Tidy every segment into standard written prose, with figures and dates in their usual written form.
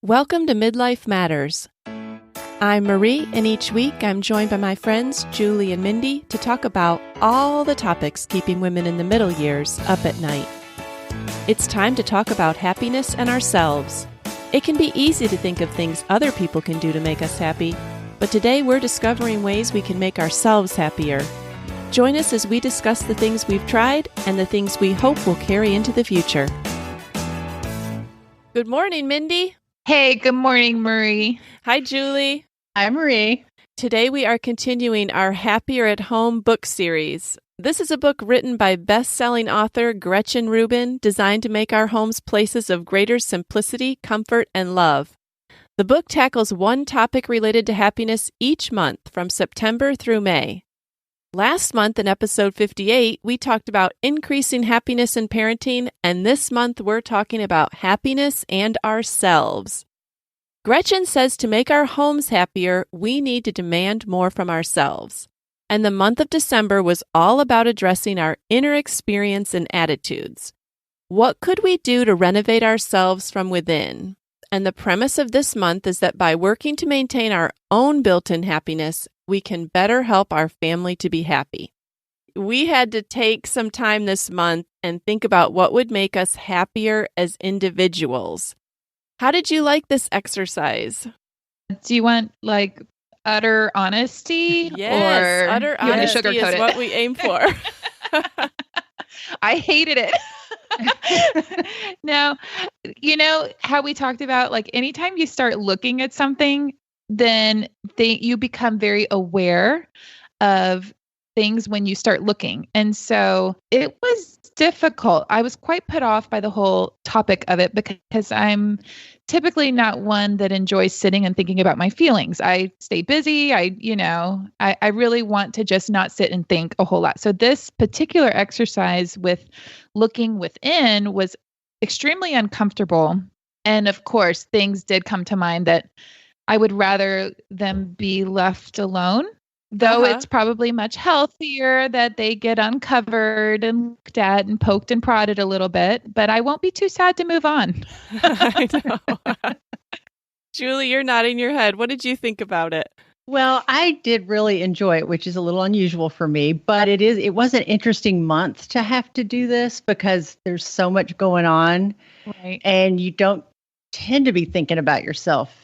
Welcome to Midlife Matters. I'm Marie, and each week I'm joined by my friends Julie and Mindy to talk about all the topics keeping women in the middle years up at night. It's time to talk about happiness and ourselves. It can be easy to think of things other people can do to make us happy, but today we're discovering ways we can make ourselves happier. Join us as we discuss the things we've tried and the things we hope will carry into the future. Good morning, Mindy. Hey, good morning, Marie. Hi, Julie. Hi, Marie. Today we are continuing our Happier at Home book series. This is a book written by best-selling author Gretchen Rubin, designed to make our homes places of greater simplicity, comfort, and love. The book tackles one topic related to happiness each month from September through May. Last month in episode 58, we talked about increasing happiness in parenting, and this month we're talking about happiness and ourselves. Gretchen says to make our homes happier, we need to demand more from ourselves. And the month of December was all about addressing our inner experience and attitudes. What could we do to renovate ourselves from within? And the premise of this month is that by working to maintain our own built-in happiness, we can better help our family to be happy. We had to take some time this month and think about what would make us happier as individuals. How did you like this exercise? Do you want utter honesty? Yes, or utter you want to honesty sugarcoat is it? what we aim for. I hated it. Now, you know how we talked about anytime you start looking at something, then you become very aware of things when you start looking. And so it was difficult. I was quite put off by the whole topic of it because I'm typically not one that enjoys sitting and thinking about my feelings. I stay busy. I really want to just not sit and think a whole lot. So this particular exercise with looking within was extremely uncomfortable. And of course, things did come to mind that I would rather them be left alone, though it's probably much healthier that they get uncovered and looked at and poked and prodded a little bit, but I won't be too sad to move on. I know. Julie, you're nodding your head. What did you think about it? Well, I did really enjoy it, which is a little unusual for me, but it was an interesting month to have to do this because there's so much going on, Right. and you don't tend to be thinking about yourself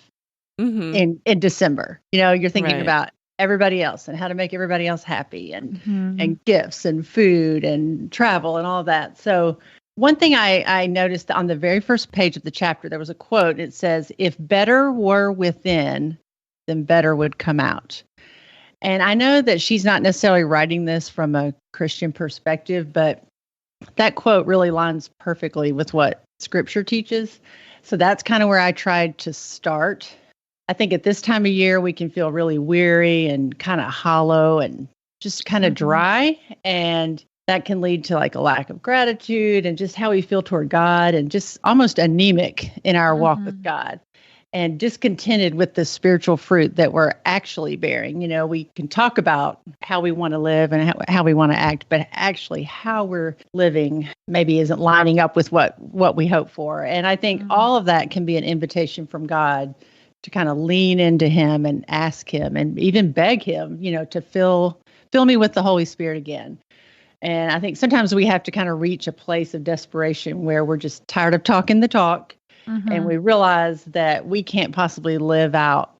in December. You know, you're thinking about everybody else and how to make everybody else happy and gifts and food and travel and all that. So one thing I noticed on the very first page of the chapter, there was a quote. It says, "If better were within, then better would come out." And I know that she's not necessarily writing this from a Christian perspective, but that quote really lines perfectly with what Scripture teaches. So that's kind of where I tried to start. I think at this time of year, we can feel really weary and kind of hollow and just kind of dry. And that can lead to a lack of gratitude and just how we feel toward God and just almost anemic in our walk with God and discontented with the spiritual fruit that we're actually bearing. You know, we can talk about how we want to live and how we want to act, but actually how we're living maybe isn't lining up with what we hope for. And I think all of that can be an invitation from God to kind of lean into him and ask him and even beg him, to fill me with the Holy Spirit again. And I think sometimes we have to kind of reach a place of desperation where we're just tired of talking the talk. And we realize that we can't possibly live out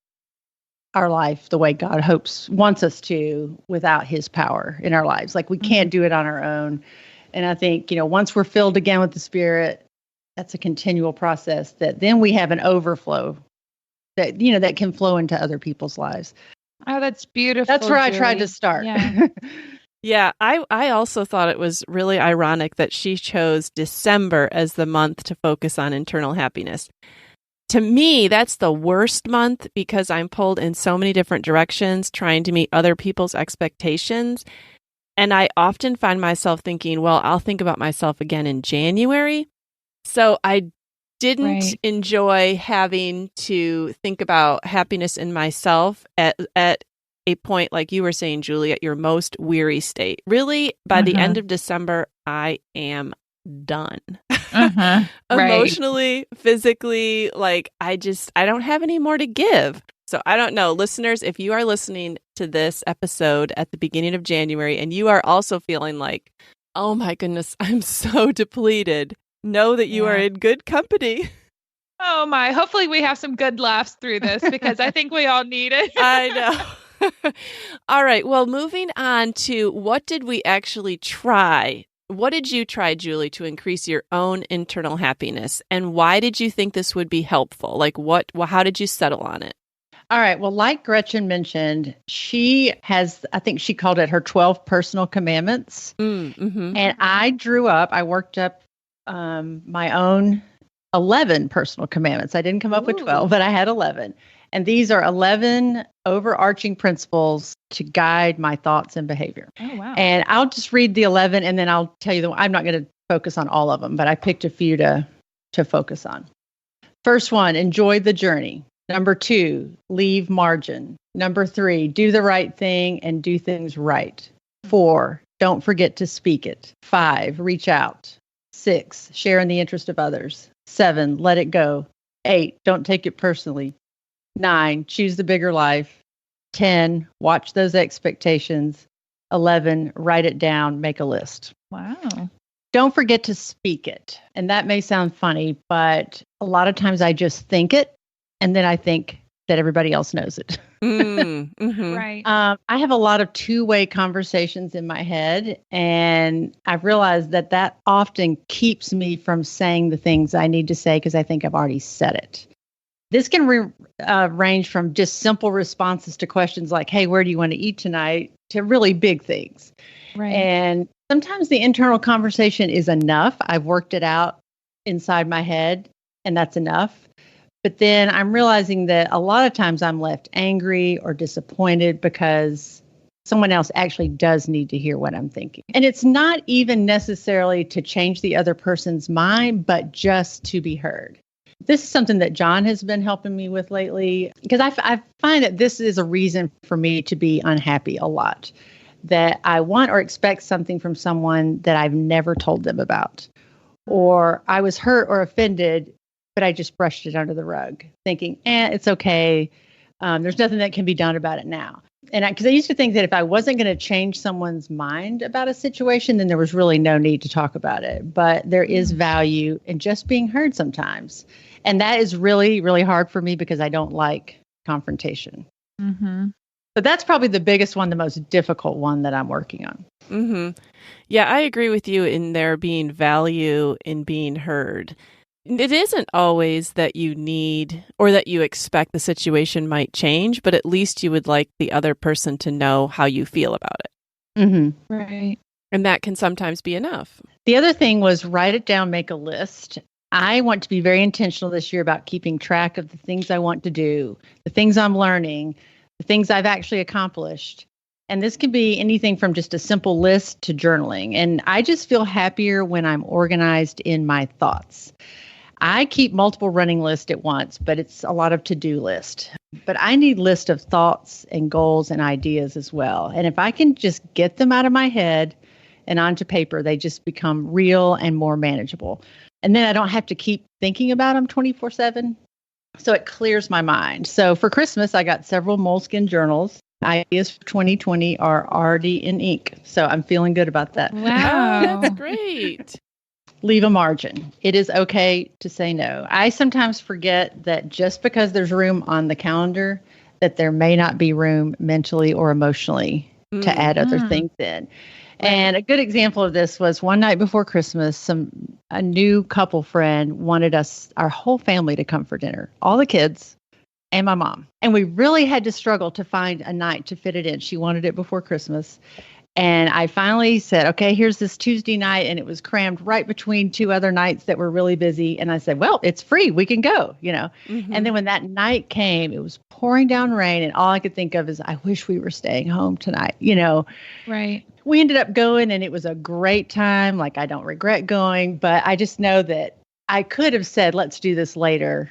our life the way God wants us to without his power in our lives. We can't do it on our own. And I think, once we're filled again with the Spirit, that's a continual process that then we have an overflow that, that can flow into other people's lives. Oh, that's beautiful. That's where Julie. I tried to start. Yeah. Yeah, I also thought it was really ironic that she chose December as the month to focus on internal happiness. To me, that's the worst month because I'm pulled in so many different directions trying to meet other people's expectations. And I often find myself thinking, well, I'll think about myself again in January. So I didn't enjoy having to think about happiness in myself at a point, like you were saying, Julie, at your most weary state. Really, by the end of December, I am done. Right. Emotionally, physically, like I don't have any more to give. So I don't know, listeners, if you are listening to this episode at the beginning of January and you are also feeling like, oh my goodness, I'm so depleted, know that you are in good company. Oh my, hopefully we have some good laughs through this because I think we all need it. I know. All right. Well, moving on to what did we actually try? What did you try, Julie, to increase your own internal happiness? And why did you think this would be helpful? Like how did you settle on it? All right. Well, like Gretchen mentioned, she has, I think she called it her 12 personal commandments. Mm-hmm. And I worked up my own 11 personal commandments. I didn't come up with 12, but I had 11. And these are 11 overarching principles to guide my thoughts and behavior. Oh, wow. And I'll just read the 11 and then I'll tell you I'm not going to focus on all of them, but I picked a few to focus on. First one, enjoy the journey. Number 2, leave margin. Number 3, do the right thing and do things right. 4, don't forget to speak it. 5, reach out. 6, share in the interest of others. 7, let it go. 8, don't take it personally. 9, choose the bigger life. 10, watch those expectations. 11, write it down, make a list. Wow. Don't forget to speak it. And that may sound funny, but a lot of times I just think it. And then I think that everybody else knows it. Mm-hmm. Right. I have a lot of two-way conversations in my head, and I've realized that often keeps me from saying the things I need to say because I think I've already said it. This can range from just simple responses to questions like, hey, where do you want to eat tonight? To really big things. Right. And sometimes the internal conversation is enough. I've worked it out inside my head, and that's enough. But then I'm realizing that a lot of times I'm left angry or disappointed because someone else actually does need to hear what I'm thinking. And it's not even necessarily to change the other person's mind, but just to be heard. This is something that John has been helping me with lately because I find that this is a reason for me to be unhappy a lot, that I want or expect something from someone that I've never told them about, or I was hurt or offended, but I just brushed it under the rug thinking, it's okay. There's nothing that can be done about it now. And because I used to think that if I wasn't going to change someone's mind about a situation, then there was really no need to talk about it. But there is value in just being heard sometimes. And that is really, really hard for me because I don't like confrontation. Mm-hmm. But that's probably the biggest one, the most difficult one that I'm working on. Mm-hmm. Yeah, I agree with you in there being value in being heard. It isn't always that you need or that you expect the situation might change, but at least you would like the other person to know how you feel about it. Mm-hmm. Right. And that can sometimes be enough. The other thing was write it down, make a list. I want to be very intentional this year about keeping track of the things I want to do, the things I'm learning, the things I've actually accomplished. And this can be anything from just a simple list to journaling. And I just feel happier when I'm organized in my thoughts. I keep multiple running lists at once, but it's a lot of to-do list. But I need lists of thoughts and goals and ideas as well. And if I can just get them out of my head and onto paper, they just become real and more manageable. And then I don't have to keep thinking about them 24/7. So it clears my mind. So for Christmas, I got several Moleskine journals. Ideas for 2020 are already in ink. So I'm feeling good about that. Wow. That's great. Leave a margin. It is okay to say no. I sometimes forget that just because there's room on the calendar, that there may not be room mentally or emotionally to add other things in. And a good example of this was one night before Christmas, a new couple friend wanted our whole family to come for dinner, all the kids and my mom. And we really had to struggle to find a night to fit it in. She wanted it before Christmas. And I finally said, okay, here's this Tuesday night. And it was crammed right between two other nights that were really busy. And I said, well, it's free. We can go, Mm-hmm. And then when that night came, it was pouring down rain. And all I could think of is, I wish we were staying home tonight, Right. We ended up going and it was a great time. Like, I don't regret going, but I just know that I could have said, let's do this later.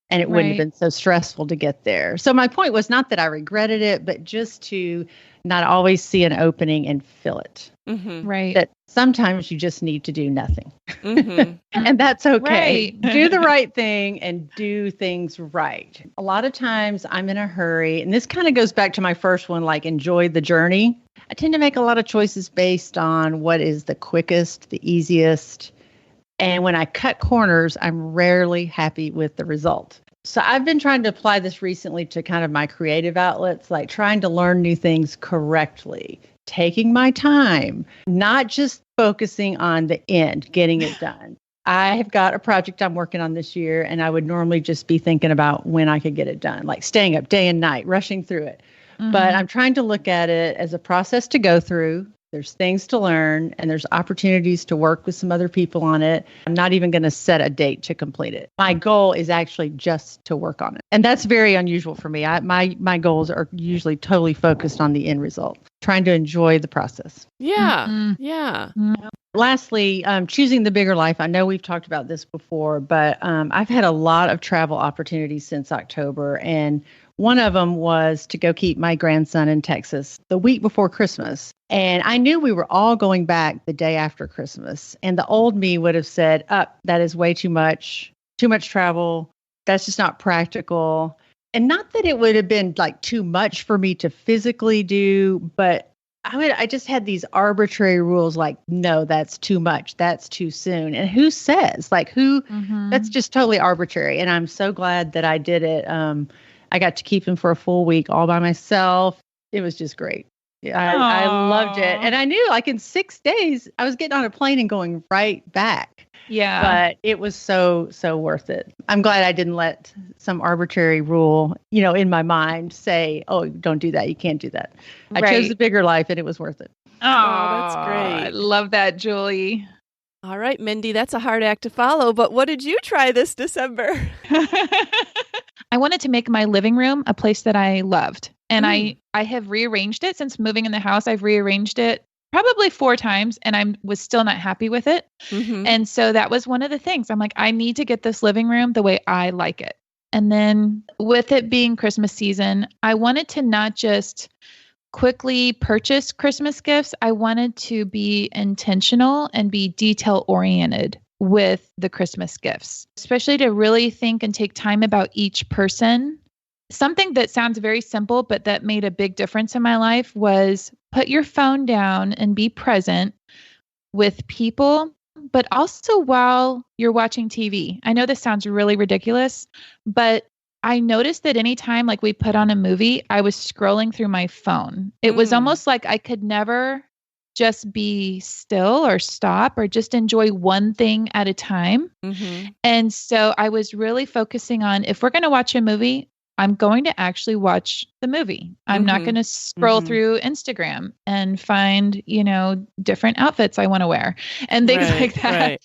and it wouldn't have been so stressful to get there. So my point was not that I regretted it, but just to not always see an opening and fill it. Mm-hmm. Right. That sometimes you just need to do nothing. Mm-hmm. And that's okay. Right. Do the right thing and do things right. A lot of times I'm in a hurry, and this kind of goes back to my first one, like enjoy the journey. I tend to make a lot of choices based on what is the quickest, the easiest. And when I cut corners, I'm rarely happy with the result. So I've been trying to apply this recently to kind of my creative outlets, like trying to learn new things correctly, taking my time, not just focusing on the end, getting it done. I have got a project I'm working on this year, and I would normally just be thinking about when I could get it done, like staying up day and night, rushing through it. Mm-hmm. But I'm trying to look at it as a process to go through. There's things to learn, and there's opportunities to work with some other people on it. I'm not even going to set a date to complete it. My goal is actually just to work on it. And that's very unusual for me. My goals are usually totally focused on the end result, trying to enjoy the process. Yeah. Mm-hmm. Yeah. Mm-hmm. Lastly, choosing the bigger life. I know we've talked about this before, but I've had a lot of travel opportunities since October. And one of them was to go keep my grandson in Texas the week before Christmas. And I knew we were all going back the day after Christmas. And the old me would have said, that is way too much travel. That's just not practical. And not that it would have been like too much for me to physically do, but I just had these arbitrary rules like, no, that's too much. That's too soon. And who says? Like that's just totally arbitrary. And I'm so glad that I did it. I got to keep him for a full week all by myself. It was just great. I loved it. And I knew like in 6 days, I was getting on a plane and going right back. Yeah. But it was so worth it. I'm glad I didn't let some arbitrary rule, in my mind say, oh, don't do that. You can't do that. I chose the bigger life and it was worth it. Oh, that's great. I love that, Julie. All right, Mindy, that's a hard act to follow. But what did you try this December? I wanted to make my living room a place that I loved. And I have rearranged it since moving in the house. I've rearranged it probably 4 times and I was still not happy with it. Mm-hmm. And so that was one of the things. I'm like, I need to get this living room the way I like it. And then with it being Christmas season, I wanted to not just quickly purchase Christmas gifts. I wanted to be intentional and be detail oriented with the Christmas gifts, especially to really think and take time about each person. Something that sounds very simple, but that made a big difference in my life was put your phone down and be present with people, but also while you're watching TV. I know this sounds really ridiculous, but I noticed that anytime like we put on a movie, I was scrolling through my phone. It was almost like I could never just be still or stop or just enjoy one thing at a time. Mm-hmm. And so I was really focusing on, if we're going to watch a movie, I'm going to actually watch the movie. I'm not going to scroll through Instagram and find, different outfits I want to wear and things like that. Right.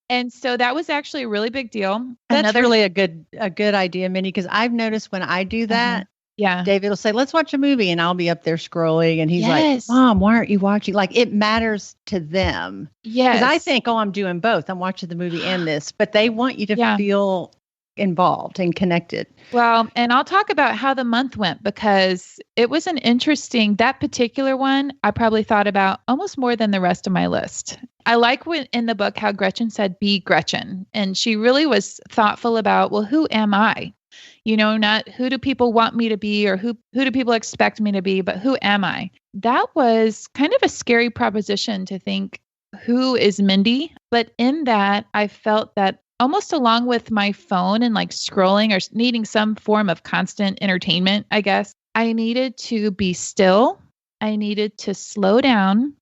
And so that was actually a really big deal. That's really a good idea, Minnie, because I've noticed when I do that, David will say, let's watch a movie. And I'll be up there scrolling. And he's like, Mom, why aren't you watching? Like, it matters to them. Yes. Because I think, I'm doing both. I'm watching the movie and this. But they want you to feel involved and connected. Well, and I'll talk about how the month went because it was that particular one, I probably thought about almost more than the rest of my list. I like when in the book how Gretchen said, be Gretchen. And she really was thoughtful about, well, who am I? Not who do people want me to be or who do people expect me to be, but who am I? That was kind of a scary proposition to think, who is Mindy? But in that, I felt that almost along with my phone and like scrolling or needing some form of constant entertainment, I guess, I needed to be still. I needed to slow down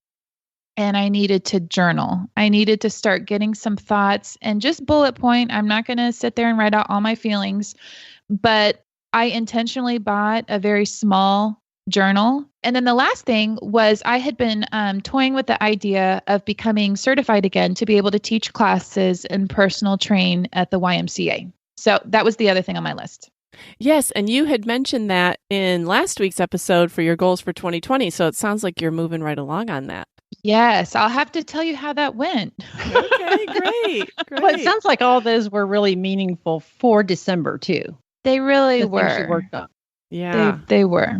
and I needed to journal. I needed to start getting some thoughts and just bullet point. I'm not going to sit there and write out all my feelings, but I intentionally bought a very small journal. And then the last thing was I had been toying with the idea of becoming certified again to be able to teach classes and personal train at the YMCA. So that was the other thing on my list. Yes. And you had mentioned that in last week's episode for your goals for 2020. So it sounds like you're moving right along on that. Yes, I'll have to tell you how that went. Okay, great. Well, it sounds like all those were really meaningful for December too. They really The were. things you worked on. Yeah. They were.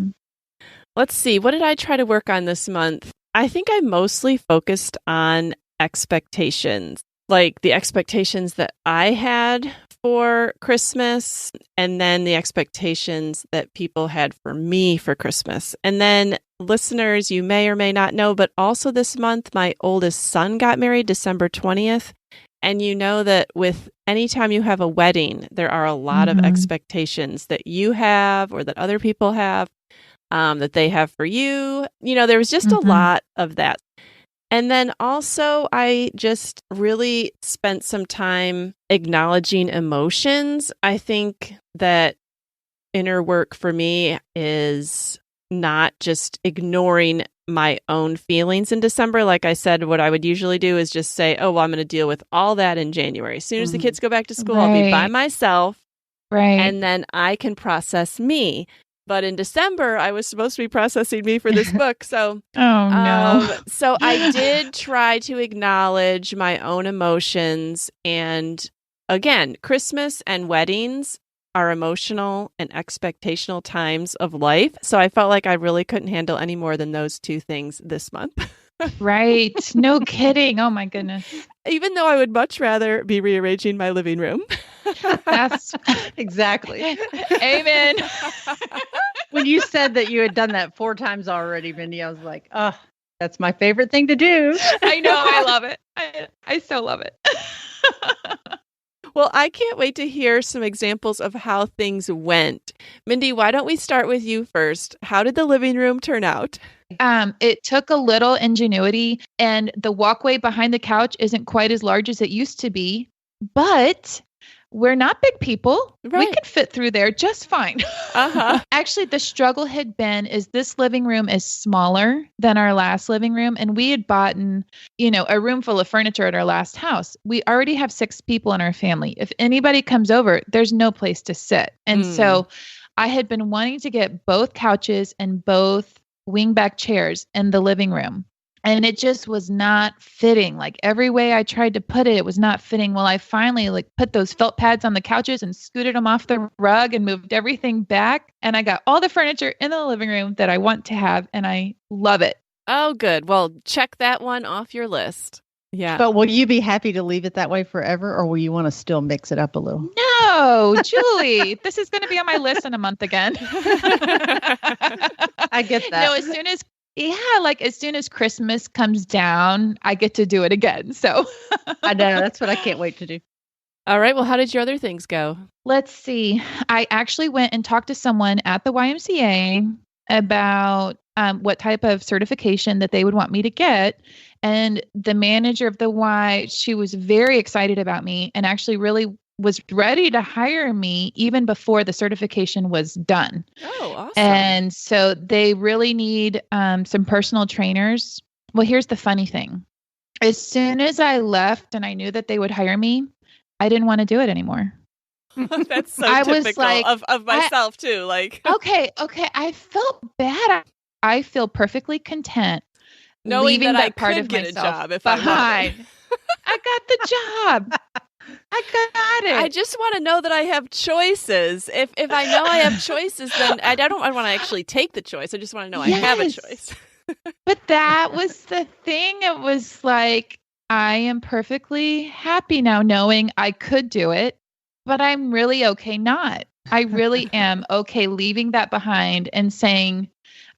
Let's see. What did I try to work on this month? I think I mostly focused on expectations, like the expectations that I had for Christmas, and then the expectations that people had for me for Christmas. And then listeners, you may or may not know, but also this month, my oldest son got married December 20th. And you know that with any time you have a wedding, there are a lot of expectations that you have or that other people have, that they have for you. You know, there was just a lot of that. And then also, I just really spent some time acknowledging emotions. I think that inner work for me is not just ignoring my own feelings in December. Like I said, what I would usually do is just say, oh, well, I'm going to deal with all that in January. As soon as the kids go back to school, I'll be by myself. Right. And then I can process me. But in December, I was supposed to be processing me for this book. So, so I did try to acknowledge my own emotions. And again, Christmas and weddings are emotional and expectational times of life. So I felt like I really couldn't handle any more than those two things this month. Right. No kidding. Oh my goodness. Even though I would much rather be rearranging my living room. That's exactly. Amen. When you said that you had done that 4 times already, Mindy, I was like, oh, that's my favorite thing to do. I know. I love it. I so love it. Well, I can't wait to hear some examples of how things went. Mindy, why don't we start with you first? How did the living room turn out? It took a little ingenuity, and the walkway behind the couch isn't quite as large as it used to be, but we're not big people. Right. We could fit through there just fine. Actually, the struggle had been is this living room is smaller than our last living room. And we had bought a room full of furniture at our last house. We already have 6 people in our family. If anybody comes over, there's no place to sit. And so I had been wanting to get both couches and both wingback chairs in the living room. And it just was not fitting. Like every way I tried to put it, it was not fitting. Well, I finally put those felt pads on the couches and scooted them off the rug and moved everything back. And I got all the furniture in the living room that I want to have. And I love it. Oh, good. Well, check that one off your list. Yeah. But will you be happy to leave it that way forever, or will you want to still mix it up a little? No, Julie, this is going to be on my list in a month again. I get that. No, as soon as Christmas comes down, I get to do it again. So I know. That's what I can't wait to do. All right. Well, how did your other things go? Let's see. I actually went and talked to someone at the YMCA about what type of certification that they would want me to get. And the manager of the Y, she was very excited about me and actually really was ready to hire me even before the certification was done. Oh, awesome. And so they really need some personal trainers. Well, here's the funny thing. As soon as I left and I knew that they would hire me, I didn't want to do it anymore. That's so typical of myself too. Okay. I felt bad. I feel perfectly content knowing leaving that I part could of get a myself job if behind. I wanted. I got the job. I got it. I just want to know that I have choices. If I know I have choices, then I want to actually take the choice. I just want to know I have a choice. But that was the thing. It was like, I am perfectly happy now knowing I could do it, but I'm really okay not. I really am okay leaving that behind and saying,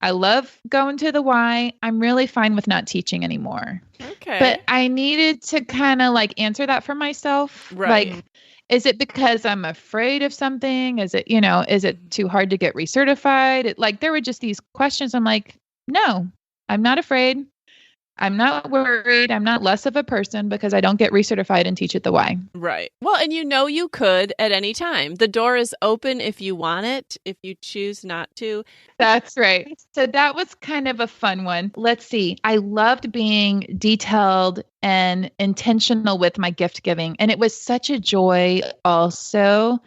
I love going to the Y. I'm really fine with not teaching anymore. Okay. But I needed to kind of answer that for myself. Right. Is it because I'm afraid of something? Is it, is it too hard to get recertified? There were just these questions. I'm like, no, I'm not afraid. I'm not worried. I'm not less of a person because I don't get recertified and teach at the Y. Right. Well, and you could at any time. The door is open if you want it, if you choose not to. That's right. So that was kind of a fun one. Let's see. I loved being detailed and intentional with my gift giving. And it was such a joy also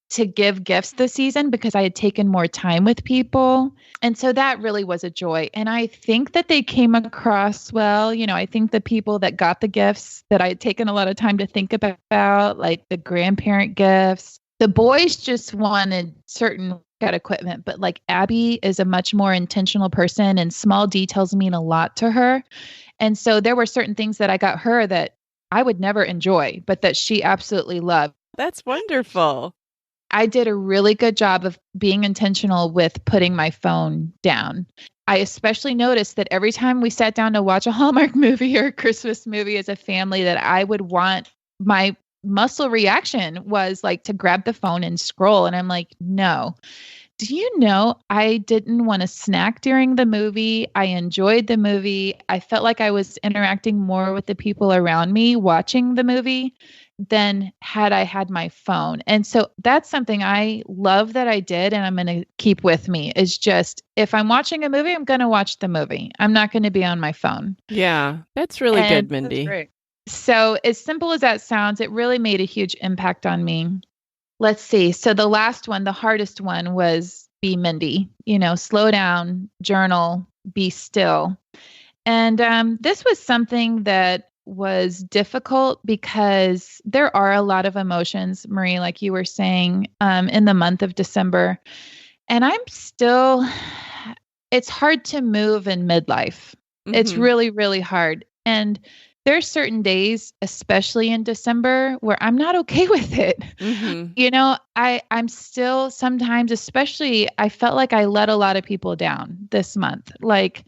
to give gifts this season because I had taken more time with people. And so that really was a joy. And I think that they came across well. I think the people that got the gifts that I had taken a lot of time to think about, like the grandparent gifts, the boys just wanted certain equipment, but like Abby is a much more intentional person and small details mean a lot to her. And so there were certain things that I got her that I would never enjoy, but that she absolutely loved. That's wonderful. I did a really good job of being intentional with putting my phone down. I especially noticed that every time we sat down to watch a Hallmark movie or a Christmas movie as a family, that I would want my muscle reaction was like to grab the phone and scroll. And I'm like, no. Do you know, I didn't want to snack during the movie. I enjoyed the movie. I felt like I was interacting more with the people around me watching the movie than had I had my phone. And so that's something I love that I did. And I'm going to keep with me is just, if I'm watching a movie, I'm going to watch the movie. I'm not going to be on my phone. Yeah, that's really good, Mindy. That's great. So as simple as that sounds, it really made a huge impact on me. Let's see. So the last one, the hardest one was be Mindy, slow down, journal, be still. And this was something that was difficult because there are a lot of emotions, Marie, like you were saying, in the month of December. And it's hard to move in midlife. Mm-hmm. It's really, really hard. And there's certain days, especially in December, where I'm not okay with it. Mm-hmm. I'm still sometimes, especially, I felt like I let a lot of people down this month, like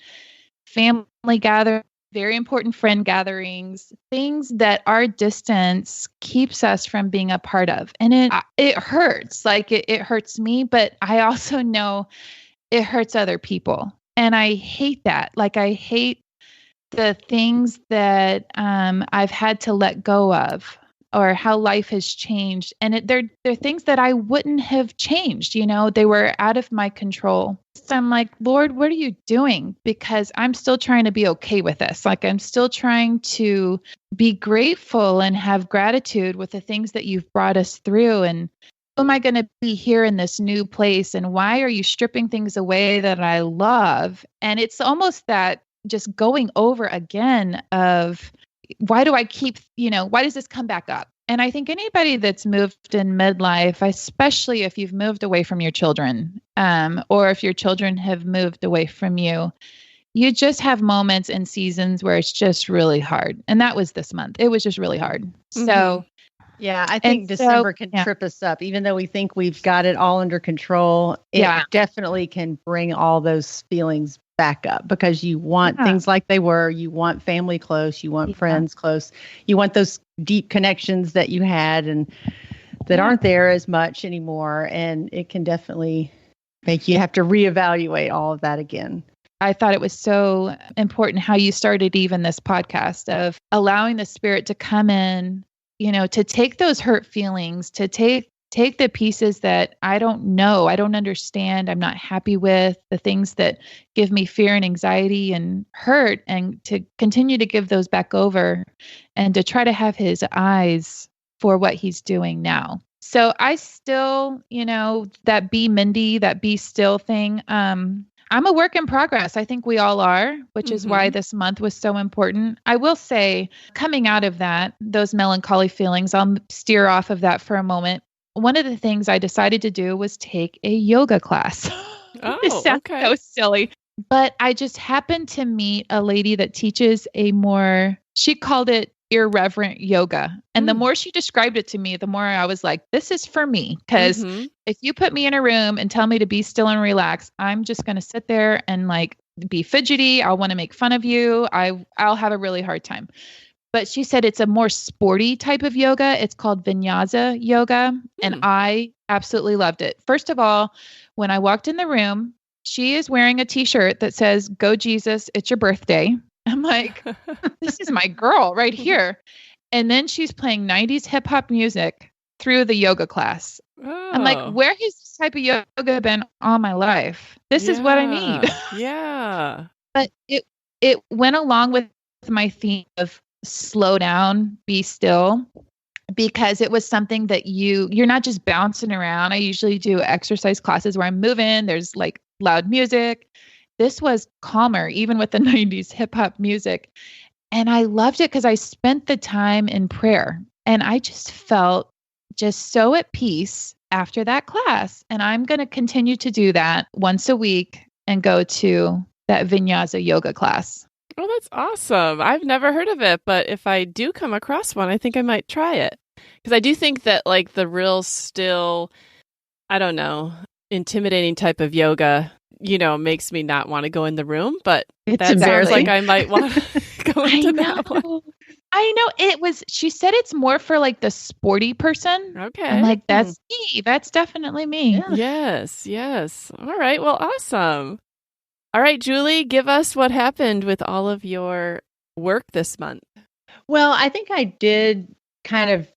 family gatherings, very important friend gatherings, things that our distance keeps us from being a part of. And it hurts, like it hurts me, but I also know it hurts other people. And I hate that. Like I hate the things that I've had to let go of, or how life has changed. And they're things that I wouldn't have changed. They were out of my control. So I'm like, Lord, what are you doing? Because I'm still trying to be okay with this. Like I'm still trying to be grateful and have gratitude with the things that you've brought us through. And how am I going to be here in this new place? And why are you stripping things away that I love? And it's almost that just going over again of why do I keep, why does this come back up? And I think anybody that's moved in midlife, especially if you've moved away from your children, or if your children have moved away from you, you just have moments and seasons where it's just really hard. And that was this month. It was just really hard. Mm-hmm. So yeah, I think December can trip us up. Even though we think we've got it all under control, it definitely can bring all those feelings back up because you want things like they were. You want family close. You want friends close. You want those deep connections that you had and that aren't there as much anymore. And it can definitely make you have to reevaluate all of that again. I thought it was so important how you started even this podcast of allowing the Spirit to come in, to take those hurt feelings, to take the pieces that I don't know, I don't understand, I'm not happy with, the things that give me fear and anxiety and hurt, and to continue to give those back over and to try to have his eyes for what he's doing now. So I still, that be Mindy, that be still thing, I'm a work in progress. I think we all are, which is why this month was so important. I will say, coming out of that, those melancholy feelings, I'll steer off of that for a moment. One of the things I decided to do was take a yoga class. Oh, it sounds so silly. But I just happened to meet a lady that teaches she called it irreverent yoga. And the more she described it to me, the more I was like, this is for me. Because if you put me in a room and tell me to be still and relax, I'm just going to sit there and like be fidgety. I'll want to make fun of you. I'll have a really hard time. But she said it's a more sporty type of yoga. It's called Vinyasa yoga. And I absolutely loved it. First of all, when I walked in the room, she is wearing a t-shirt that says, "Go Jesus, it's your birthday." I'm like, this is my girl right here. And then she's playing 90s hip hop music through the yoga class. Oh. I'm like, where has this type of yoga been all my life? This is what I need. Yeah. But it went along with my theme of slow down, be still. because it was something that you're not just bouncing around. I usually do exercise classes where I'm moving. There's like loud music. This was calmer, even with the 90s hip hop music. And I loved it because I spent the time in prayer and I just felt just so at peace after that class. And I'm going to continue to do that once a week and go to that Vinyasa yoga class. Oh, that's awesome. I've never heard of it, but if I do come across one, I think I might try it. Because I do think that like the real still, I don't know, intimidating type of yoga, makes me not want to go in the room, but that sounds like I might want to go into that one. I know she said it's more for like the sporty person. Okay. I'm like, that's me. That's definitely me. Yeah. Yes. All right. Well, awesome. All right, Julie, give us what happened with all of your work this month. Well, I think I did kind of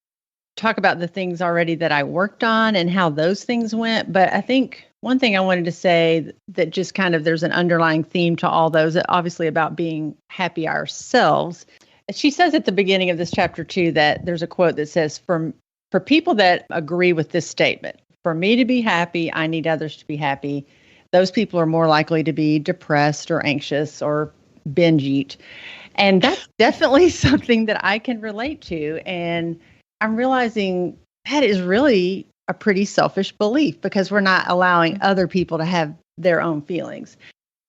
talk about the things already that I worked on and how those things went. But I think one thing I wanted to say that just kind of there's an underlying theme to all those, obviously about being happy ourselves. She says at the beginning of this chapter too, that there's a quote that says, for people that agree with this statement, for me to be happy, I need others to be happy. Those people are more likely to be depressed or anxious or binge eat. And that's definitely something that I can relate to. And I'm realizing that is really a pretty selfish belief because we're not allowing other people to have their own feelings.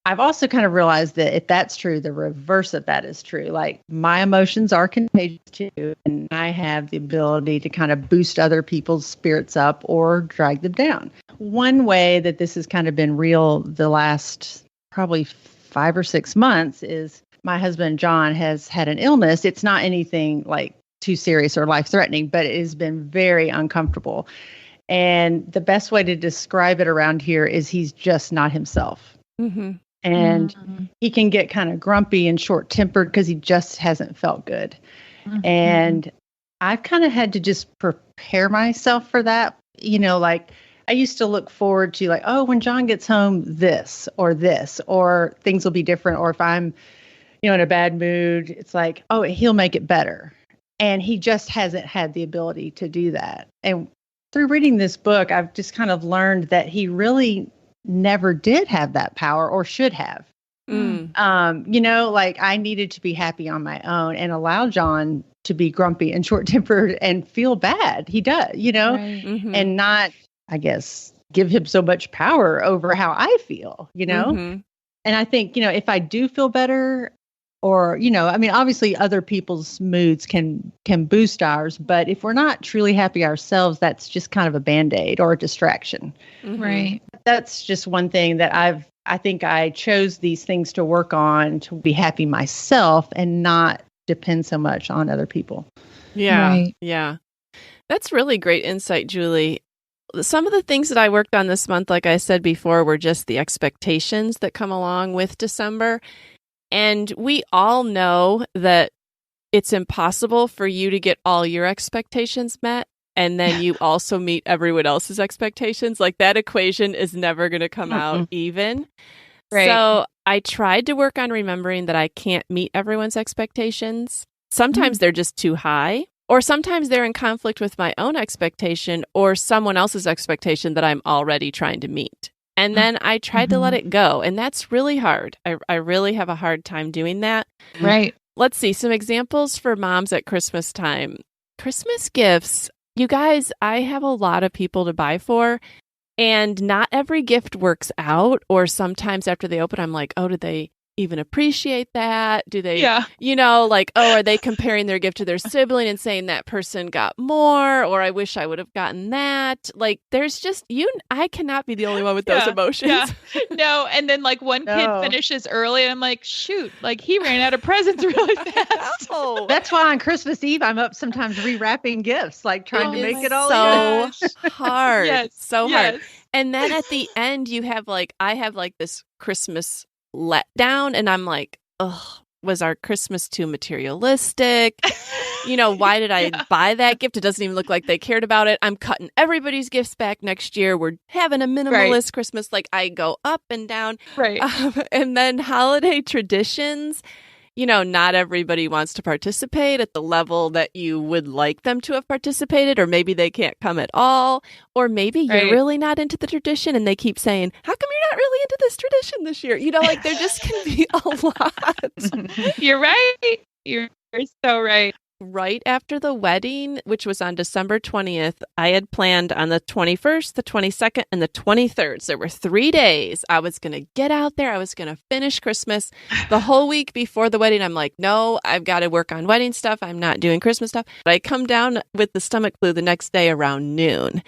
I've also kind of realized that if that's true, the reverse of that is true. Like my emotions are contagious too. And I have the ability to kind of boost other people's spirits up or drag them down. One way that this has kind of been real the last probably 5 or 6 months is my husband, John, has had an illness. It's not anything like too serious or life-threatening, but it has been very uncomfortable. And the best way to describe it around here is he's just not himself. Mm-hmm. And he can get kind of grumpy and short-tempered because he just hasn't felt good. Mm-hmm. And I've kind of had to just prepare myself for that. Like I used to look forward to like, oh, when John gets home, this, or things will be different. Or if I'm, in a bad mood, it's like, oh, he'll make it better. And he just hasn't had the ability to do that. And through reading this book, I've just kind of learned that he really never did have that power or should have. Like I needed to be happy on my own and allow John to be grumpy and short-tempered and feel bad. He does, right. Mm-hmm. And not, I guess, give him so much power over how I feel, Mm-hmm. And I think, if I do feel better or, obviously other people's moods can boost ours, but if we're not truly happy ourselves, that's just kind of a Band-Aid or a distraction. Mm-hmm. Right. That's just one thing that I think I chose these things to work on to be happy myself and not depend so much on other people. Yeah. Right. Yeah. That's really great insight, Julie. Some of the things that I worked on this month, like I said before, were just the expectations that come along with December. And we all know that it's impossible for you to get all your expectations met. And then you also meet everyone else's expectations. Like that equation is never going to come out even. Right. So I tried to work on remembering that I can't meet everyone's expectations. Sometimes they're just too high, or sometimes they're in conflict with my own expectation or someone else's expectation that I'm already trying to meet. And then I tried to let it go. And that's really hard. I really have a hard time doing that. Right. Let's see some examples for moms at Christmas time. Christmas gifts. You guys, I have a lot of people to buy for, and not every gift works out. Or sometimes after they open, I'm like, oh, did they even appreciate that? Do they, are they comparing their gift to their sibling and saying that person got more, or I wish I would have gotten that? Like, there's just, I cannot be the only one with those emotions. Yeah. No. And then like one kid finishes early and I'm like, shoot, like he ran out of presents really fast. That's why on Christmas Eve, I'm up sometimes rewrapping gifts, like trying to make it all so hard. Hard. And then at the end, I have this Christmas letdown, and I'm like, ugh, was our Christmas too materialistic? Why did I buy that gift? It doesn't even look like they cared about it. I'm cutting everybody's gifts back next year. We're having a minimalist Christmas. Like I go up and down. Right. And then holiday traditions. not everybody wants to participate at the level that you would like them to have participated, or maybe they can't come at all, or maybe you're really not into the tradition and they keep saying, how come you're not really into this tradition this year? There just can be a lot. You're right. You're so right. Right after the wedding, which was on December 20th, I had planned on the 21st, the 22nd, and the 23rd. So there were 3 days. I was going to get out there. I was going to finish Christmas. The whole week before the wedding, I'm like, no, I've got to work on wedding stuff. I'm not doing Christmas stuff. But I come down with the stomach flu the next day around noon.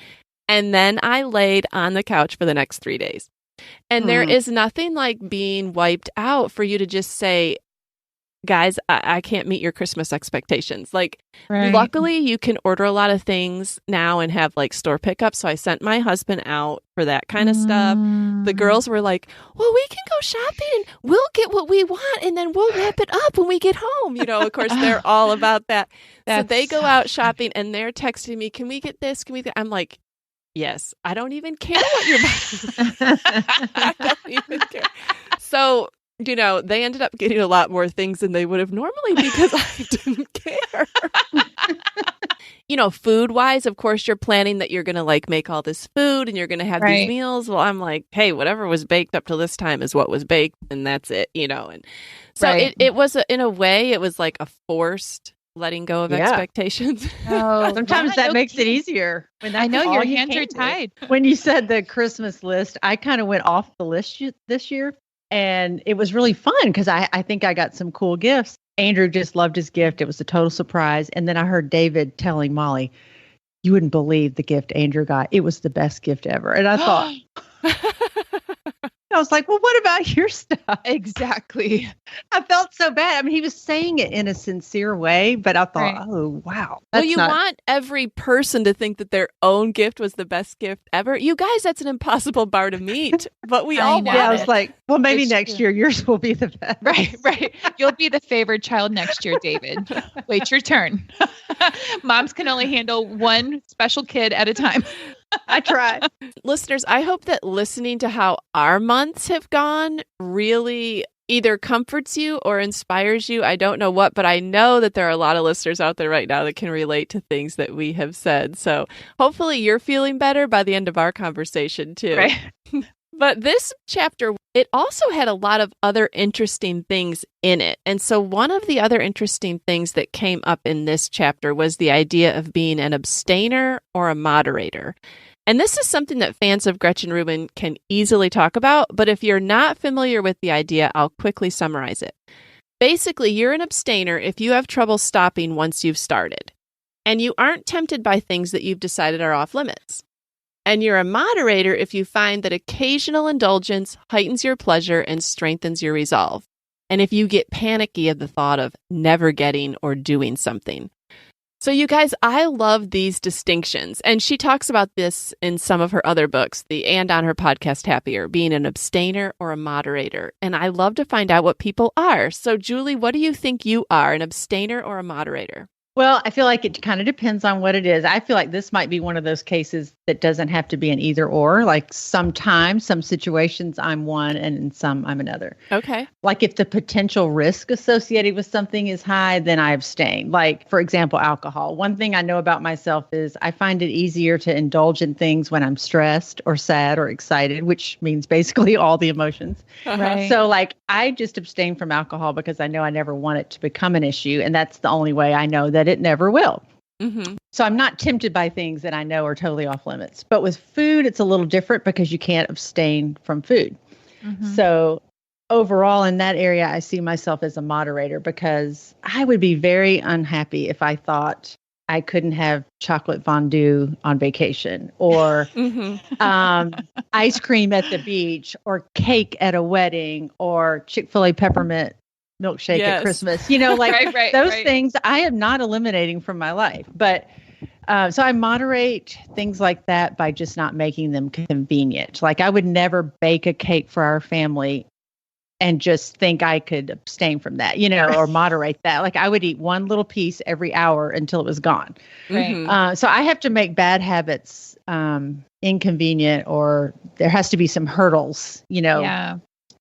And then I laid on the couch for the next 3 days. And there is nothing like being wiped out for you to just say, guys, I can't meet your Christmas expectations. Luckily, you can order a lot of things now and have store pickup. So I sent my husband out for that kind of stuff. The girls were like, well, we can go shopping and we'll get what we want and then we'll wrap it up when we get home. Of course, they're all about that. So they go out shopping and they're texting me, can we get this? Can we get? I'm like, yes, I don't even care what you're buying. I don't even care. So they ended up getting a lot more things than they would have normally because I didn't care. Food-wise, of course, you're planning that you're going to make all this food and you're going to have these meals. Well, I'm like, hey, whatever was baked up till this time is what was baked and that's it, And so it was, in a way, it was like a forced letting go of expectations. Oh, sometimes that makes it easier. I know your hands are tied. When you said the Christmas list, I kind of went off the list this year. And it was really fun because I think I got some cool gifts. Andrew just loved his gift. It was a total surprise. And then I heard David telling Molly, you wouldn't believe the gift Andrew got. It was the best gift ever. And I thought, I was like, well, what about your stuff? Exactly. I felt so bad. I mean, he was saying it in a sincere way, but I thought, oh, wow. Well, you want every person to think that their own gift was the best gift ever. You guys, that's an impossible bar to meet, but we all want it. I was like, well, maybe next year yours will be the best. Right. You'll be the favored child next year, David. Wait your turn. Moms can only handle one special kid at a time. I try. Listeners, I hope that listening to how our months have gone really either comforts you or inspires you. I don't know what, but I know that there are a lot of listeners out there right now that can relate to things that we have said. So hopefully you're feeling better by the end of our conversation too. Right. But this chapter, it also had a lot of other interesting things in it. And so one of the other interesting things that came up in this chapter was the idea of being an abstainer or a moderator. And this is something that fans of Gretchen Rubin can easily talk about, but if you're not familiar with the idea, I'll quickly summarize it. Basically, you're an abstainer if you have trouble stopping once you've started, and you aren't tempted by things that you've decided are off limits. And you're a moderator if you find that occasional indulgence heightens your pleasure and strengthens your resolve, and if you get panicky at the thought of never getting or doing something. So you guys, I love these distinctions. And she talks about this in some of her other books, and on her podcast, Happier, being an abstainer or a moderator. And I love to find out what people are. So Julie, what do you think you are, an abstainer or a moderator? Well, I feel like it kind of depends on what it is. I feel like this might be one of those cases that doesn't have to be an either or. Like sometimes, some situations I'm one and in some I'm another. Okay. Like if the potential risk associated with something is high, then I abstain. Like, for example, alcohol. One thing I know about myself is I find it easier to indulge in things when I'm stressed or sad or excited, which means basically all the emotions. Right. So like I just abstain from alcohol because I know I never want it to become an issue. And that's the only way I know that it never will. Mm-hmm. So I'm not tempted by things that I know are totally off limits. But with food, it's a little different because you can't abstain from food. Mm-hmm. So overall in that area, I see myself as a moderator because I would be very unhappy if I thought I couldn't have chocolate fondue on vacation or ice cream at the beach or cake at a wedding or Chick-fil-A peppermint milkshake at Christmas, like those things I am not eliminating from my life. But so I moderate things like that by just not making them convenient. Like I would never bake a cake for our family and just think I could abstain from that, or moderate that. Like I would eat one little piece every hour until it was gone. Right. So I have to make bad habits inconvenient, or there has to be some hurdles,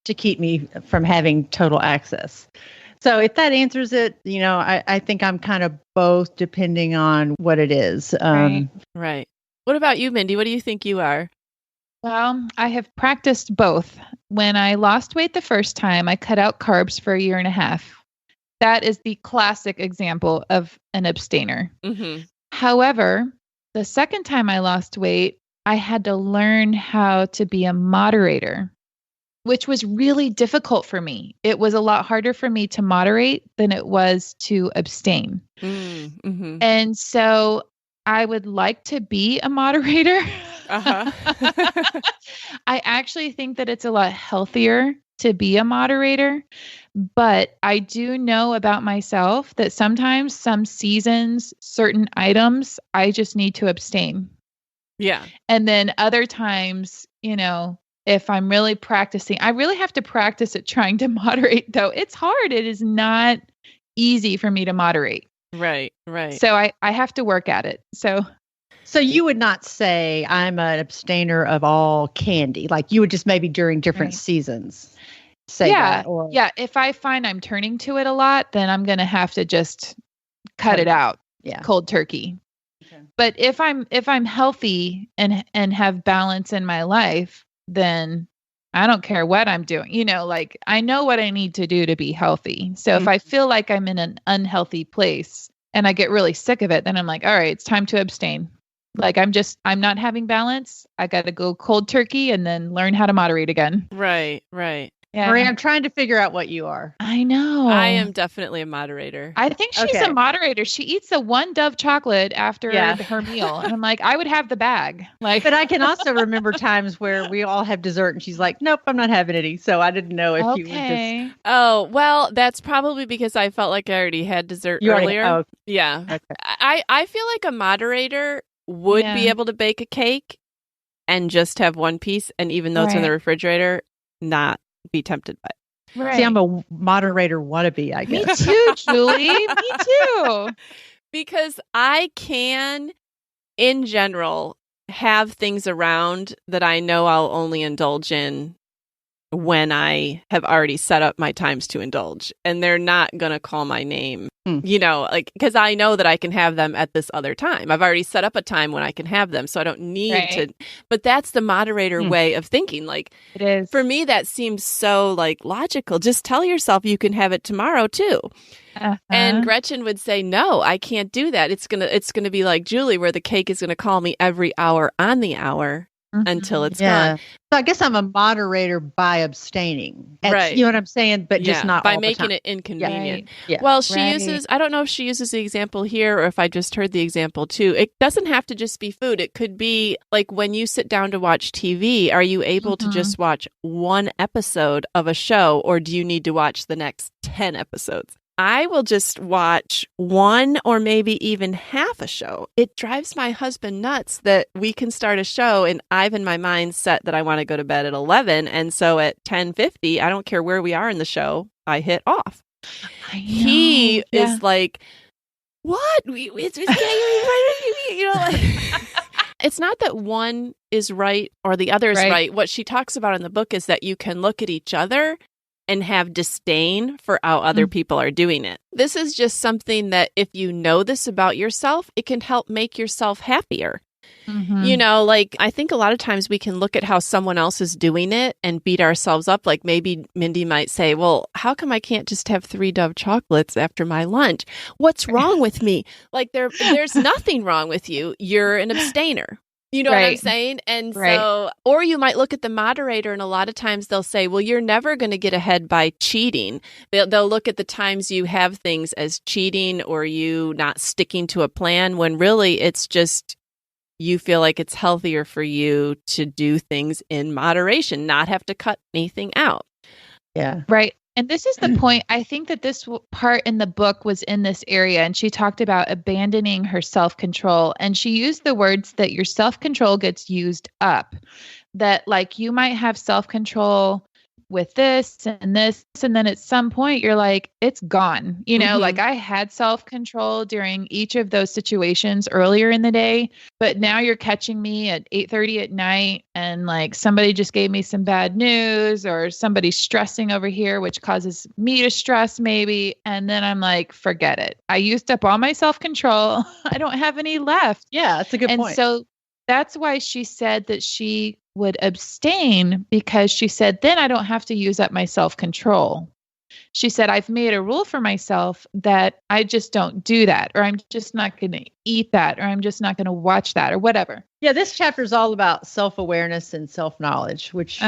to keep me from having total access. So if that answers it, I think I'm kind of both depending on what it is. Right. What about you, Mindy? What do you think you are? Well, I have practiced both. When I lost weight the first time, I cut out carbs for a year and a half. That is the classic example of an abstainer. Mm-hmm. However, the second time I lost weight, I had to learn how to be a moderator, which was really difficult for me. It was a lot harder for me to moderate than it was to abstain. Mm-hmm. And so I would like to be a moderator. Uh-huh. I actually think that it's a lot healthier to be a moderator, but I do know about myself that sometimes some seasons, certain items, I just need to abstain. Yeah. And then other times, if I'm really practicing, I really have to practice at trying to moderate, though. It's hard. It is not easy for me to moderate. Right. So I have to work at it. So you would not say I'm an abstainer of all candy. Like you would just maybe during different seasons say that. Or... Yeah. If I find I'm turning to it a lot, then I'm going to have to just cut it out. Yeah. Cold turkey. Okay. But if I'm healthy and have balance in my life, then I don't care what I'm doing. I know what I need to do to be healthy. So if I feel like I'm in an unhealthy place and I get really sick of it, then I'm like, all right, it's time to abstain. Like I'm not having balance. I got to go cold turkey and then learn how to moderate again. Right. Yeah. Maria, I'm trying to figure out what you are. I know. I am definitely a moderator. I think she's a moderator. She eats a one Dove chocolate after her meal. And I'm like, I would have the bag. But I can also remember times where we all have dessert and she's like, nope, I'm not having any. So I didn't know if you would just... Oh, well, that's probably because I felt like I already had dessert earlier. Yeah. Okay. I feel like a moderator would be able to bake a cake and just have one piece. And even though it's in the refrigerator, not be tempted by it. Right. See, I'm a moderator wannabe, I guess. Me too, Julie. Me too. Because I can, in general, have things around that I know I'll only indulge in when I have already set up my times to indulge. And they're not going to call my name, because I know that I can have them at this other time. I've already set up a time when I can have them, so I don't need to. But that's the moderator way of thinking. Like, it is. For me, that seems so logical. Just tell yourself you can have it tomorrow too. Uh-huh. And Gretchen would say, no, I can't do that. It's gonna be like Julie, where the cake is gonna call me every hour on the hour. Until it's gone. So I guess I'm a moderator by abstaining. Right. You know what I'm saying? But just not by all making the time. it inconvenient. Yeah. Well, she uses, I don't know if she uses the example here or if I just heard the example too. It doesn't have to just be food. It could be like when you sit down to watch TV, are you able to just watch one episode of a show or do you need to watch the next 10 episodes? I will just watch one or maybe even half a show. It drives my husband nuts that we can start a show and I've in my mind set that I want to go to bed at 11. And so at 10:50, I don't care where we are in the show, I hit off. I know. He is like, what? It's it's not that one is right or the other is right. What she talks about in the book is that you can look at each other and have disdain for how other people are doing it. This is just something that if you know this about yourself, it can help make yourself happier. Mm-hmm. I think a lot of times we can look at how someone else is doing it and beat ourselves up. Like maybe Mindy might say, well, how come I can't just have 3 Dove chocolates after my lunch? What's wrong with me? There's nothing wrong with you. You're an abstainer. You know what I'm saying? And so, or you might look at the moderator and a lot of times they'll say, well, you're never going to get ahead by cheating. They'll look at the times you have things as cheating or you not sticking to a plan when really it's just you feel like it's healthier for you to do things in moderation, not have to cut anything out. Yeah. Right. And this is the point. I think that this part in the book was in this area, and she talked about abandoning her self-control. And she used the words that your self-control gets used up, that you might have self-control with this and this. And then at some point you're like, it's gone. You know, like I had self-control during each of those situations earlier in the day, but now you're catching me at 8:30 at night and like somebody just gave me some bad news or somebody's stressing over here, which causes me to stress maybe. And then I'm like, forget it. I used up all my self-control. I don't have any left. Yeah, that's a good point. And so that's why she said that she would abstain, because she said, then I don't have to use up my self-control. She said, I've made a rule for myself that I just don't do that, or I'm just not going to eat that, or I'm just not going to watch that, or whatever. Yeah, this chapter is all about self-awareness and self-knowledge, which,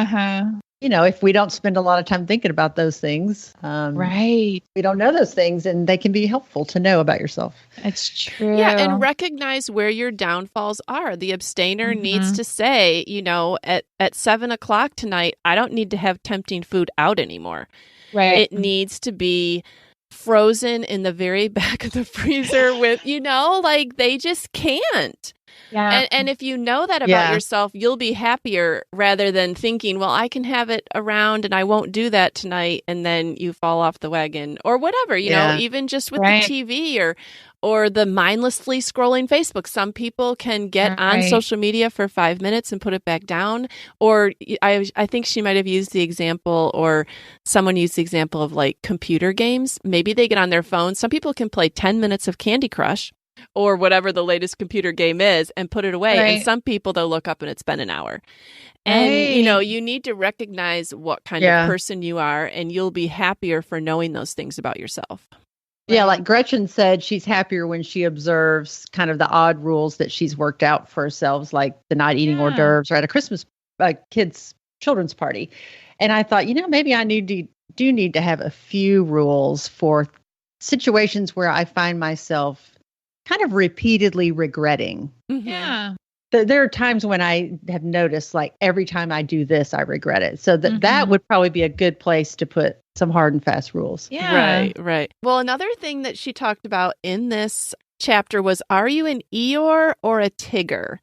you know, if we don't spend a lot of time thinking about those things, right, we don't know those things, and they can be helpful to know about yourself. It's true. Yeah, and recognize where your downfalls are. The abstainer needs to say, you know, at 7:00 tonight, I don't need to have tempting food out anymore. Right. It needs to be frozen in the very back of the freezer with, you know, like they just can't. Yeah. And if you know that about yourself, you'll be happier rather than thinking, well, I can have it around and I won't do that tonight. And then you fall off the wagon or whatever, you know, even just with the TV or the mindlessly scrolling Facebook. Some people can get on social media for 5 minutes and put it back down. Or I think she might have used the example, or someone used the example of like computer games. Maybe they get on their phone. Some people can play 10 minutes of Candy Crush or whatever the latest computer game is and put it away. And some people, they'll look up and it's been an hour. And, you know, you need to recognize what kind of person you are, and you'll be happier for knowing those things about yourself. Yeah, like Gretchen said, she's happier when she observes kind of the odd rules that she's worked out for herself, like the not eating hors d'oeuvres or at a Christmas children's party. And I thought, you know, maybe I do need to have a few rules for situations where I find myself kind of repeatedly regretting. Yeah. There are times when I have noticed, like, every time I do this, I regret it. So that would probably be a good place to put some hard and fast rules. Yeah. Right. Well, another thing that she talked about in this chapter was, are you an Eeyore or a Tigger?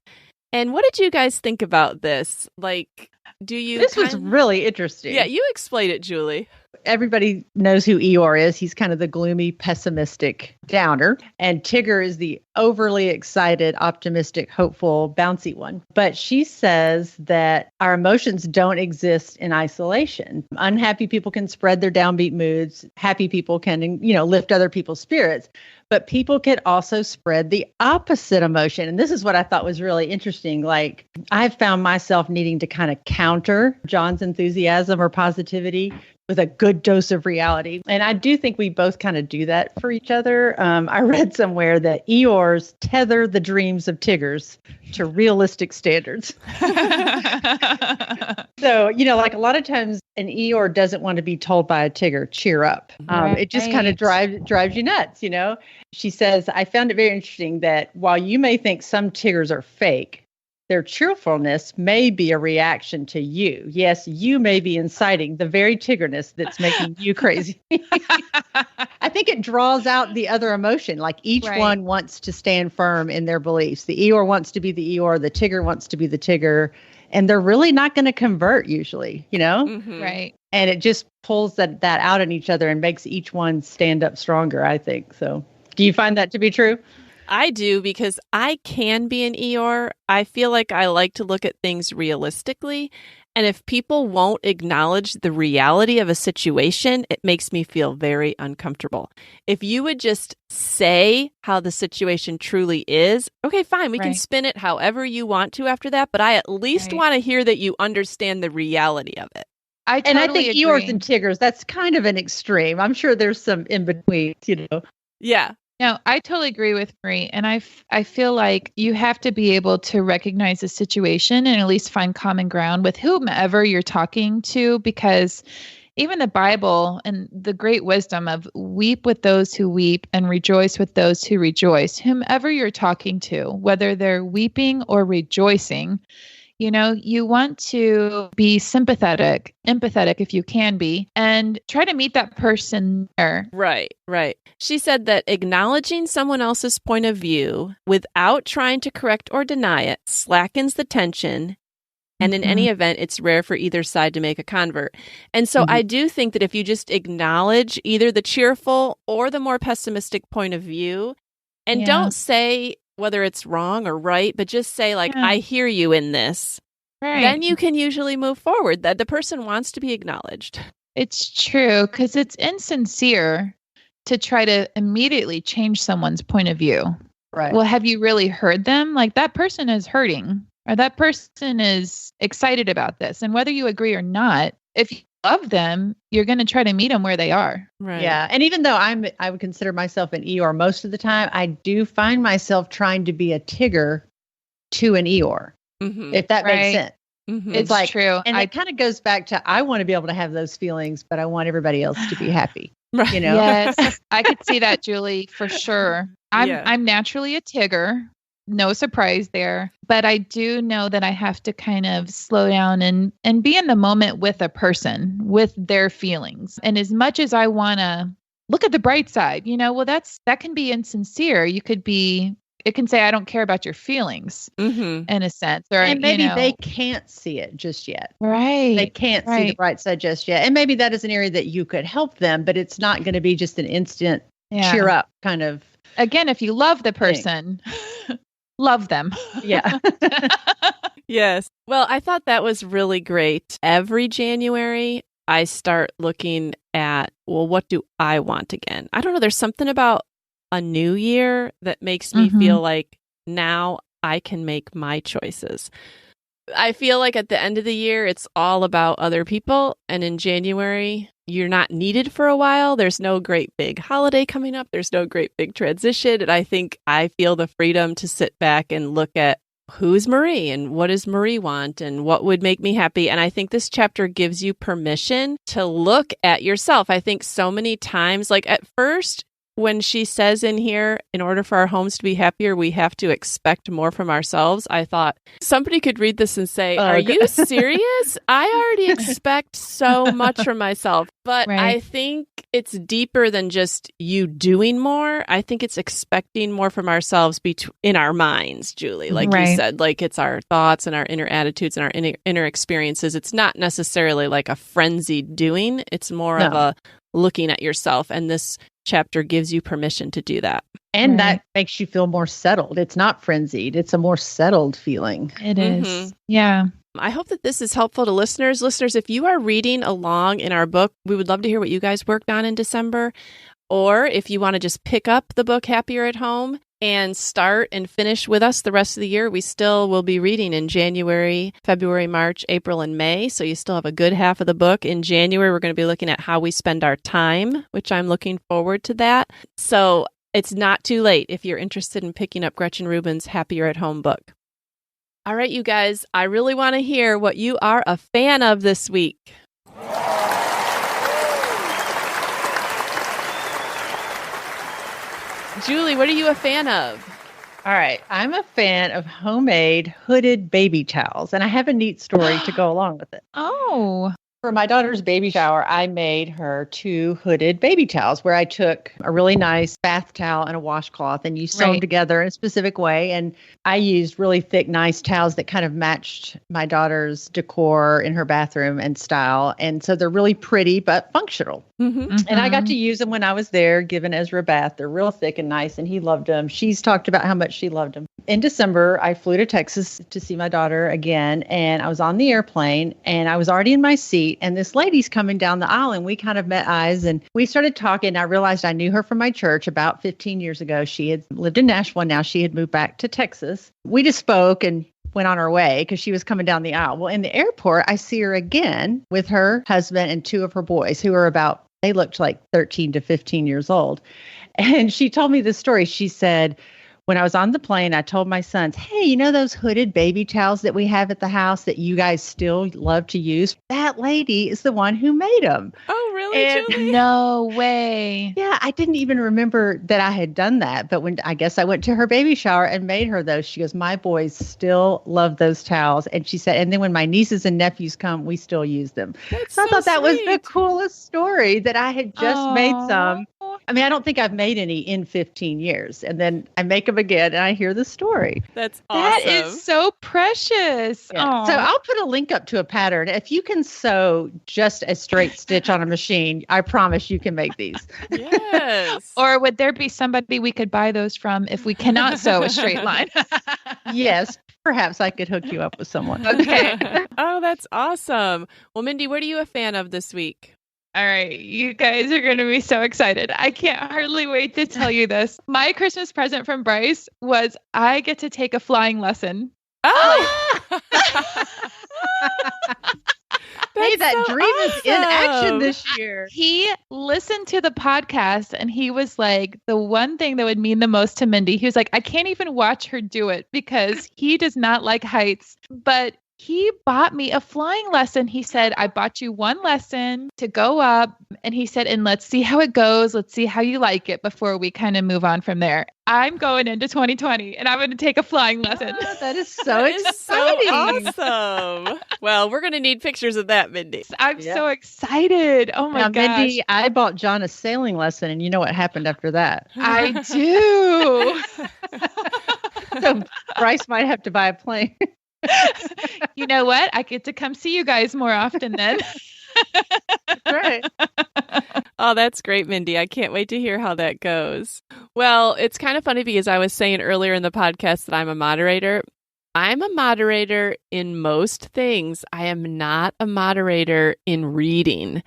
And what did you guys think about this? Like, do you... This was really interesting. Yeah, you explain it, Julie. Everybody knows who Eeyore is. He's kind of the gloomy, pessimistic downer. And Tigger is the overly excited, optimistic, hopeful, bouncy one. But she says that our emotions don't exist in isolation. Unhappy people can spread their downbeat moods. Happy people can, you know, lift other people's spirits. But people could also spread the opposite emotion. And this is what I thought was really interesting. Like, I've found myself needing to kind of counter John's enthusiasm or positivity with a good dose of reality. And I do think we both kind of do that for each other. I read somewhere that Eeyores tether the dreams of Tiggers to realistic standards. So, you know, like a lot of times an Eeyore doesn't want to be told by a Tigger, cheer up. It just kind of drives you nuts, you know. She says, I found it very interesting that while you may think some Tiggers are fake, their cheerfulness may be a reaction to you. Yes, you may be inciting the very Tiggerness that's making you crazy. I think it draws out the other emotion. Like each one wants to stand firm in their beliefs. The Eeyore wants to be the Eeyore. The Tigger wants to be the Tigger. And they're really not going to convert usually, you know? Right. And it just pulls that out in each other and makes each one stand up stronger, I think. So do you find that to be true? I do, because I can be an Eeyore. I feel like I like to look at things realistically. And if people won't acknowledge the reality of a situation, it makes me feel very uncomfortable. If you would just say how the situation truly is, okay, fine, we can spin it however you want to after that. But I at least want to hear that you understand the reality of it. I think agree. Eeyores and Tiggers, that's kind of an extreme. I'm sure there's some in between, you know. Yeah. No, I totally agree with Marie. And I feel like you have to be able to recognize the situation and at least find common ground with whomever you're talking to, because even the Bible and the great wisdom of weep with those who weep and rejoice with those who rejoice, whomever you're talking to, whether they're weeping or rejoicing, you know, you want to be sympathetic, empathetic if you can be, and try to meet that person there. Right. She said that acknowledging someone else's point of view without trying to correct or deny it slackens the tension And in any event, it's rare for either side to make a convert. And so I do think that if you just acknowledge either the cheerful or the more pessimistic point of view, and don't say whether it's wrong or right, but just say like, I hear you in this, then you can usually move forward. That the person wants to be acknowledged. It's true, because it's insincere to try to immediately change someone's point of view. Right. Well, have you really heard them? Like, that person is hurting, or that person is excited about this. And whether you agree or not, if you love them, you're going to try to meet them where they are. Right. Yeah. And even though I would consider myself an Eeyore most of the time, I do find myself trying to be a Tigger to an Eeyore, if that makes sense. It's like, true. And it kind of goes back to, I want to be able to have those feelings, but I want everybody else to be happy. You know? Yes, I could see that, Julie, for sure. I'm naturally a Tigger. No surprise there. But I do know that I have to kind of slow down and be in the moment with a person, with their feelings. And as much as I want to look at the bright side, that can be insincere. It can say, I don't care about your feelings in a sense. Or, and maybe they can't see it just yet. Right. They can't see the bright side just yet. And maybe that is an area that you could help them, but it's not going to be just an instant cheer up kind of. Again, if you love the person, love them. Yeah. Yes. Well, I thought that was really great. Every January, I start looking at, well, what do I want again? I don't know. There's something about a new year that makes me feel like now I can make my choices. I feel like at the end of the year, it's all about other people. And in January, you're not needed for a while. There's no great big holiday coming up. There's no great big transition. And I think I feel the freedom to sit back and look at who's Marie and what does Marie want and what would make me happy. And I think this chapter gives you permission to look at yourself. I think so many times, like at first, when she says in here, in order for our homes to be happier, we have to expect more from ourselves. I thought somebody could read this and say, are you serious? I already expect so much from myself. But I think it's deeper than just you doing more. I think it's expecting more from ourselves in our minds, Julie. Like you said, like it's our thoughts and our inner attitudes and our inner experiences. It's not necessarily like a frenzied doing. It's more of a looking at yourself. And this chapter gives you permission to do that. And that makes you feel more settled. It's not frenzied. It's a more settled feeling. It is. Yeah. I hope that this is helpful to listeners. Listeners, if you are reading along in our book, we would love to hear what you guys worked on in December. Or if you want to just pick up the book Happier at Home and start and finish with us the rest of the year, we still will be reading in January, February, March, April, and May. So you still have a good half of the book. In January, we're going to be looking at how we spend our time, which I'm looking forward to that. So it's not too late if you're interested in picking up Gretchen Rubin's Happier at Home book. All right, you guys, I really want to hear what you are a fan of this week. Julie, what are you a fan of? All right. I'm a fan of homemade hooded baby towels, and I have a neat story to go along with it. Oh. For my daughter's baby shower, I made her 2 hooded baby towels where I took a really nice bath towel and a washcloth and you sew them together in a specific way. And I used really thick, nice towels that kind of matched my daughter's decor in her bathroom and style. And so they're really pretty, but functional. And I got to use them when I was there, giving Ezra a bath. They're real thick and nice, and he loved them. She's talked about how much she loved them. In December, I flew to Texas to see my daughter again, and I was on the airplane, and I was already in my seat, and this lady's coming down the aisle, and we kind of met eyes, and we started talking. I realized I knew her from my church about 15 years ago. She had lived in Nashville, and now she had moved back to Texas. We just spoke and went on our way because she was coming down the aisle. Well, in the airport, I see her again with her husband and 2 of her boys who are they looked like 13 to 15 years old. And she told me this story. She said, when I was on the plane, I told my sons, hey, you know those hooded baby towels that we have at the house that you guys still love to use? That lady is the one who made them. Oh, really, Julie? No way. Yeah, I didn't even remember that I had done that. But I guess I went to her baby shower and made her those. She goes, my boys still love those towels. And she said, and then when my nieces and nephews come, we still use them. That's so I thought that was sweet. the coolest story, that I had just made some. I mean, I don't think I've made any in 15 years. And then I make them again and I hear the story. That's awesome. That is so precious. Yeah. So I'll put a link up to a pattern. If you can sew just a straight stitch on a machine, I promise you can make these. Yes. Or would there be somebody we could buy those from if we cannot sew a straight line? Yes. Perhaps I could hook you up with someone. Okay. Oh, that's awesome. Well, Mindy, what are you a fan of this week? All right. You guys are going to be so excited. I can't hardly wait to tell you this. My Christmas present from Bryce was I get to take a flying lesson. Oh! Hey, that so dream is in action awesome. this year. He listened to the podcast and he was like, the one thing that would mean the most to Mindy, he was like, I can't even watch her do it because he does not like heights, but he bought me a flying lesson. He said, I bought you one lesson to go up. And he said, and let's see how it goes. Let's see how you like it before we kind of move on from there. I'm going into 2020 and I'm going to take a flying lesson. Oh, that is so That is exciting. so awesome. Well, we're going to need pictures of that, Mindy. I'm so excited. Oh my Now, gosh. Mindy, I bought John a sailing lesson, and you know what happened after that. I do. So Bryce might have to buy a plane. You know what? I get to come see you guys more often then. Right. Oh, that's great, Mindy. I can't wait to hear how that goes. Well, it's kind of funny because I was saying earlier in the podcast that I'm a moderator. I'm a moderator in most things. I am not a moderator in reading.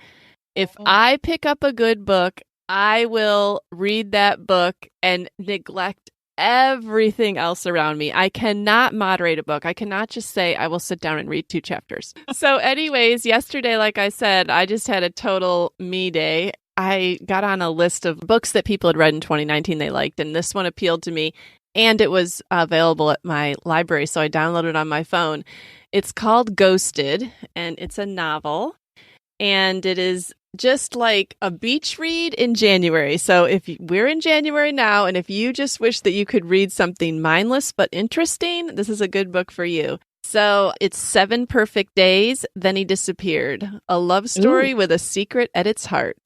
If I pick up a good book, I will read that book and neglect everything else around me. I cannot moderate a book. I cannot just say, I will sit down and read 2 chapters. So anyways, yesterday, like I said, I just had a total me day. I got on a list of books that people had read in 2019 they liked, and this one appealed to me, and it was available at my library, so I downloaded it on my phone. It's called Ghosted, and it's a novel, and it is just like a beach read in January. So we're in January now, and if you just wish that you could read something mindless but interesting, this is a good book for you. So it's 7 Perfect Days, Then He Disappeared, a love story with a secret at its heart.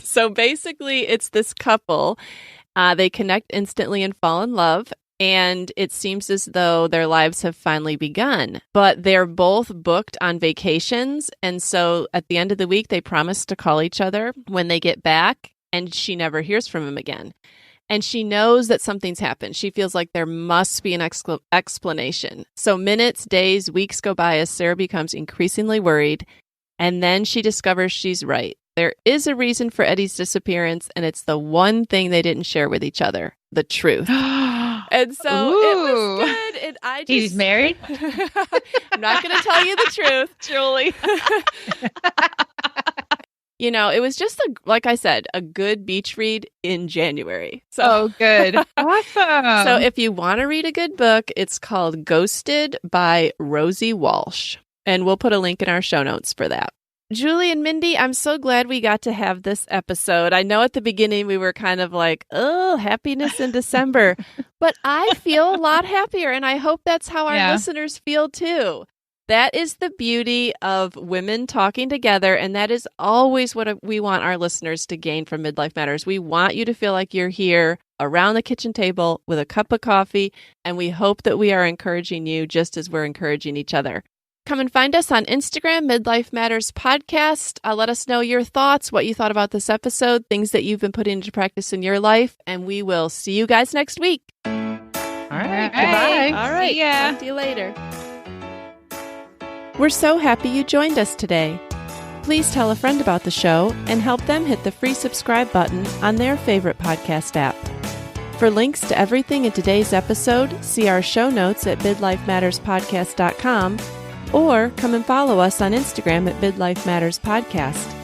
So basically, it's this couple. They connect instantly and fall in love. And it seems as though their lives have finally begun, but they're both booked on vacations. And so at the end of the week, they promise to call each other when they get back, and she never hears from him again. And she knows that something's happened. She feels like there must be an explanation. So minutes, days, weeks go by as Sarah becomes increasingly worried. And then she discovers she's right. There is a reason for Eddie's disappearance, and it's the one thing they didn't share with each other, the truth. And so it was good. And He's married? I'm not going to tell you the truth, Julie. You know, it was just, like I said, a good beach read in January. So good. Awesome. So if you want to read a good book, it's called Ghosted by Rosie Walsh. And we'll put a link in our show notes for that. Julie and Mindy, I'm so glad we got to have this episode. I know at the beginning we were kind of like, oh, happiness in December. But I feel a lot happier, and I hope that's how our listeners feel too. That is the beauty of women talking together, and that is always what we want our listeners to gain from Midlife Matters. We want you to feel like you're here around the kitchen table with a cup of coffee, and we hope that we are encouraging you just as we're encouraging each other. Come and find us on Instagram, Midlife Matters Podcast. Let us know your thoughts, what you thought about this episode, things that you've been putting into practice in your life, and we will see you guys next week. All right. Goodbye. All right. Yeah. Talk to you later. We're so happy you joined us today. Please tell a friend about the show and help them hit the free subscribe button on their favorite podcast app. For links to everything in today's episode, see our show notes at midlifematterspodcast.com or come and follow us on Instagram at Midlife Matters Podcast.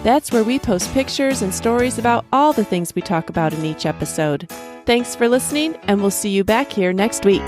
That's where we post pictures and stories about all the things we talk about in each episode. Thanks for listening, and we'll see you back here next week.